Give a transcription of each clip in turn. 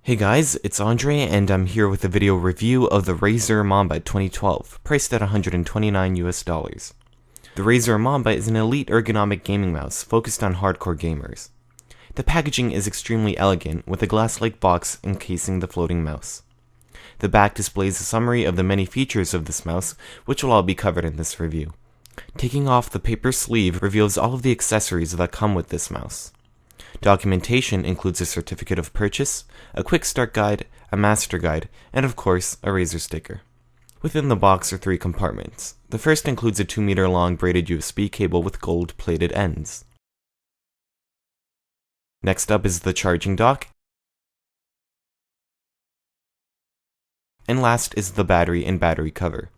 Hey guys, it's Andre and I'm here with a video review of the Razer Mamba 2012, priced at $129 US. The Razer Mamba is an elite ergonomic gaming mouse focused on hardcore gamers. The packaging is extremely elegant with a glass-like box encasing the floating mouse. The back displays a summary of the many features of this mouse, which will all be covered in this review. Taking off the paper sleeve reveals all of the accessories that come with this mouse. Documentation includes a certificate of purchase, a quick start guide, a master guide, and of course, a Razer sticker. Within the box are 3 compartments. The first includes a 2-meter long braided USB cable with gold-plated ends. Next up is the charging dock. And last is the battery and battery cover.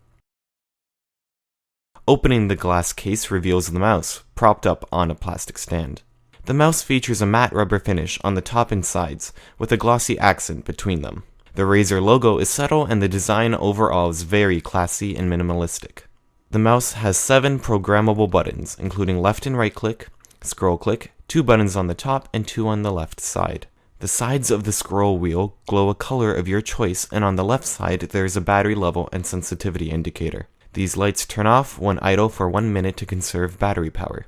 Opening the glass case reveals the mouse, propped up on a plastic stand. The mouse features a matte rubber finish on the top and sides, with a glossy accent between them. The Razer logo is subtle and the design overall is very classy and minimalistic. The mouse has 7 programmable buttons, including left and right click, scroll click, 2 buttons on the top and 2 on the left side. The sides of the scroll wheel glow a color of your choice, and on the left side there is a battery level and sensitivity indicator. These lights turn off when idle for 1 minute to conserve battery power.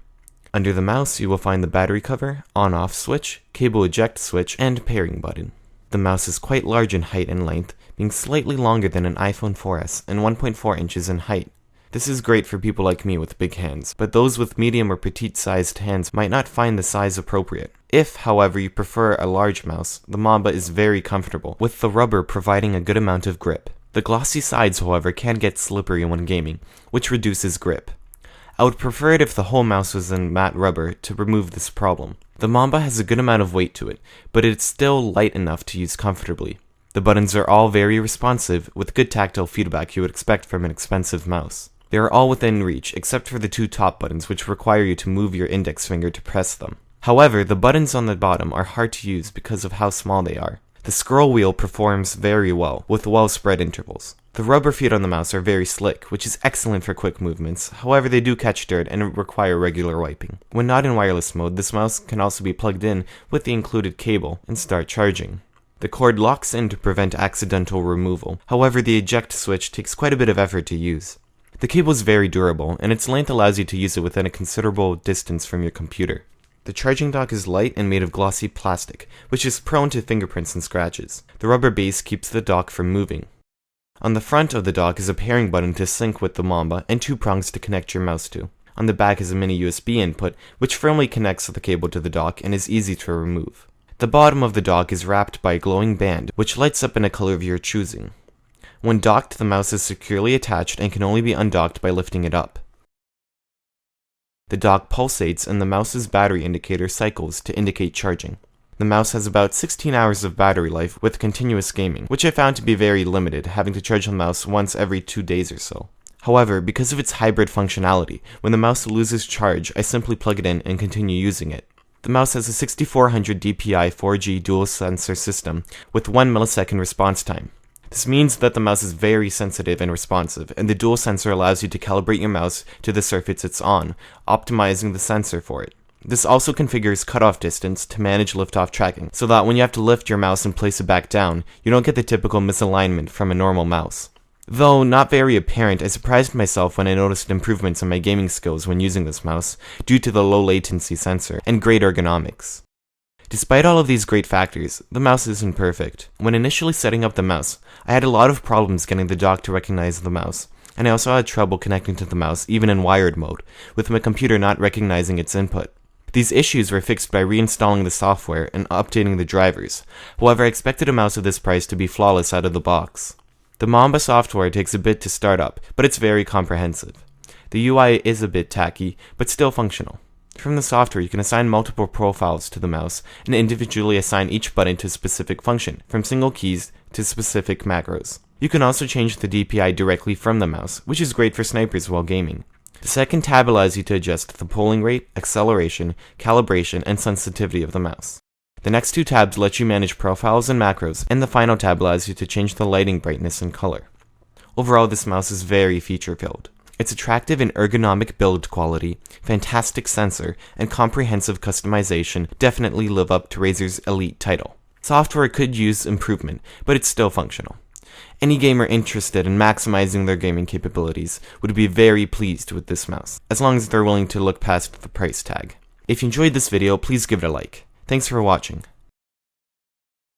Under the mouse, you will find the battery cover, on-off switch, cable eject switch, and pairing button. The mouse is quite large in height and length, being slightly longer than an iPhone 4S and 1.4 inches in height. This is great for people like me with big hands, but those with medium or petite-sized hands might not find the size appropriate. If, however, you prefer a large mouse, the Mamba is very comfortable, with the rubber providing a good amount of grip. The glossy sides, however, can get slippery when gaming, which reduces grip. I would prefer it if the whole mouse was in matte rubber to remove this problem. The Mamba has a good amount of weight to it, but it's still light enough to use comfortably. The buttons are all very responsive, with good tactile feedback you would expect from an expensive mouse. They are all within reach, except for the 2 top buttons, which require you to move your index finger to press them. However, the buttons on the bottom are hard to use because of how small they are. The scroll wheel performs very well, with well-spread intervals. The rubber feet on the mouse are very slick, which is excellent for quick movements, however they do catch dirt and require regular wiping. When not in wireless mode, this mouse can also be plugged in with the included cable and start charging. The cord locks in to prevent accidental removal, however the eject switch takes quite a bit of effort to use. The cable is very durable, and its length allows you to use it within a considerable distance from your computer. The charging dock is light and made of glossy plastic, which is prone to fingerprints and scratches. The rubber base keeps the dock from moving. On the front of the dock is a pairing button to sync with the Mamba and 2 prongs to connect your mouse to. On the back is a mini USB input, which firmly connects the cable to the dock and is easy to remove. The bottom of the dock is wrapped by a glowing band, which lights up in a color of your choosing. When docked, the mouse is securely attached and can only be undocked by lifting it up. The dock pulsates and the mouse's battery indicator cycles to indicate charging. The mouse has about 16 hours of battery life with continuous gaming, which I found to be very limited, having to charge the mouse once every 2 days or so. However, because of its hybrid functionality, when the mouse loses charge, I simply plug it in and continue using it. The mouse has a 6400 DPI 4G dual sensor system with 1 millisecond response time. This means that the mouse is very sensitive and responsive, and the dual sensor allows you to calibrate your mouse to the surface it's on, optimizing the sensor for it. This also configures cutoff distance to manage liftoff tracking, so that when you have to lift your mouse and place it back down, you don't get the typical misalignment from a normal mouse. Though not very apparent, I surprised myself when I noticed improvements in my gaming skills when using this mouse, due to the low latency sensor and great ergonomics. Despite all of these great factors, the mouse isn't perfect. When initially setting up the mouse, I had a lot of problems getting the dock to recognize the mouse, and I also had trouble connecting to the mouse even in wired mode, with my computer not recognizing its input. These issues were fixed by reinstalling the software and updating the drivers. However, I expected a mouse of this price to be flawless out of the box. The Mamba software takes a bit to start up, but it's very comprehensive. The UI is a bit tacky, but still functional. From the software, you can assign multiple profiles to the mouse and individually assign each button to a specific function, from single keys to specific macros. You can also change the DPI directly from the mouse, which is great for snipers while gaming. The second tab allows you to adjust the polling rate, acceleration, calibration, and sensitivity of the mouse. The next 2 tabs let you manage profiles and macros, and the final tab allows you to change the lighting brightness and color. Overall, this mouse is very feature-filled. Its attractive and ergonomic build quality, fantastic sensor, and comprehensive customization definitely live up to Razer's elite title. Software could use improvement, but it's still functional. Any gamer interested in maximizing their gaming capabilities would be very pleased with this mouse, as long as they're willing to look past the price tag. If you enjoyed this video, please give it a like. Thanks for watching.